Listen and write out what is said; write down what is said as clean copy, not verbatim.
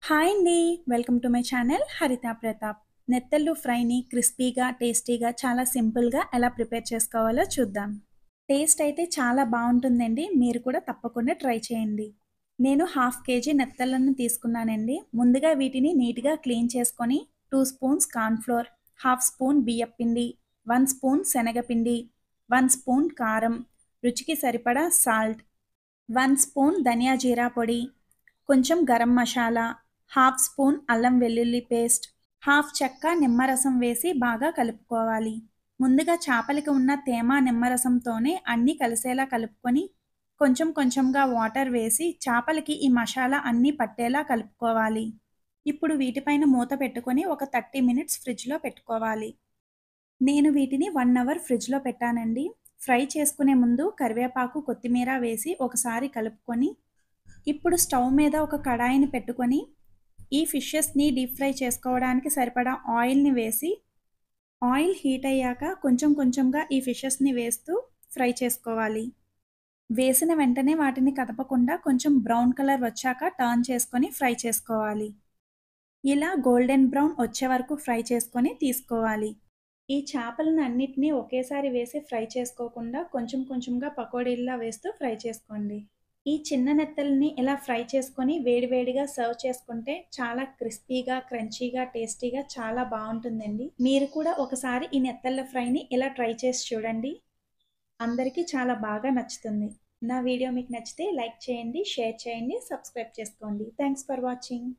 Hi అండి. Welcome to my channel హరిత ప్రతాప్. నెత్తళ్ళు ఫ్రైని క్రిస్పీగా, టేస్టీగా చాలా సింపుల్‌గా ఎలా ప్రిపేర్ చేసుకోవాలో చూద్దాం. టేస్ట్ అయితే చాలా బావుంటుందండి. మీరు కూడా తప్పకుండా ట్రై చేయండి. నేను హాఫ్ కేజీ నెత్తళ్ళను తీసుకున్నానండి. ముందుగా వీటిని నీట్‌గా క్లీన్ చేసుకొని 2 spoons corn flour, half spoon బియ్యపిండి, 1 స్పూన్ శనగపిండి, 1 స్పూన్ కారం, రుచికి సరిపడా సాల్ట్, 1 స్పూన్ ధనియా జీరా పొడి, కొంచెం గరం మసాలా, హాఫ్ స్పూన్ అల్లం వెల్లుల్లి పేస్ట్, హాఫ్ చెక్క నిమ్మరసం వేసి బాగా కలుపుకోవాలి. ముందుగా చేపలకి ఉన్న తేమ నిమ్మరసంతోనే అన్నీ కలిసేలా కలుపుకొని కొంచెం కొంచెంగా వాటర్ వేసి చేపలకి ఈ మసాలా అన్నీ పట్టేలా కలుపుకోవాలి. ఇప్పుడు వీటిపైన మూత పెట్టుకొని ఒక 30 మినిట్స్ ఫ్రిడ్జ్‌లో పెట్టుకోవాలి. నేను వీటిని 1 అవర్ ఫ్రిడ్జ్‌లో పెట్టానండి. ఫ్రై చేసుకునే ముందు కరివేపాకు, కొత్తిమీర వేసి ఒకసారి కలుపుకొని ఇప్పుడు స్టవ్ మీద ఒక కడాయిని పెట్టుకొని ఈ ఫిషెస్‌ని డీప్ ఫ్రై చేసుకోవడానికి సరిపడా ఆయిల్‌ని వేసి, ఆయిల్ హీట్ అయ్యాక కొంచెం కొంచెంగా ఈ ఫిషెస్‌ని వేస్తూ ఫ్రై చేసుకోవాలి. వేసిన వెంటనే వాటిని కదపకుండా కొంచెం బ్రౌన్ కలర్ వచ్చాక టర్న్ చేసుకొని ఫ్రై చేసుకోవాలి. ఇలా గోల్డెన్ బ్రౌన్ వచ్చే వరకు ఫ్రై చేసుకొని తీసుకోవాలి. ఈ చేపలను అన్నిటినీ ఒకేసారి వేసి ఫ్రై చేసుకోకుండా కొంచెం కొంచెంగా పకోడీల్లా వేస్తూ ఫ్రై చేసుకోండి. ఈ చిన్న నెత్తల్ని ఇలా ఫ్రై చేసుకొని వేడివేడిగా సర్వ్ చేసుకుంటే చాలా క్రిస్పీగా, క్రంచీగా, టేస్టీగా చాలా బావుంటుందండి. మీరు కూడా ఒకసారి ఈ నెత్తళ్ళ ఫ్రైని ఇలా ట్రై చేసి చూడండి. అందరికీ చాలా బాగా నచ్చుతుంది. నా వీడియో మీకు నచ్చితే లైక్ చేయండి, షేర్ చేయండి, సబ్స్క్రైబ్ చేసుకోండి. Thanks for watching.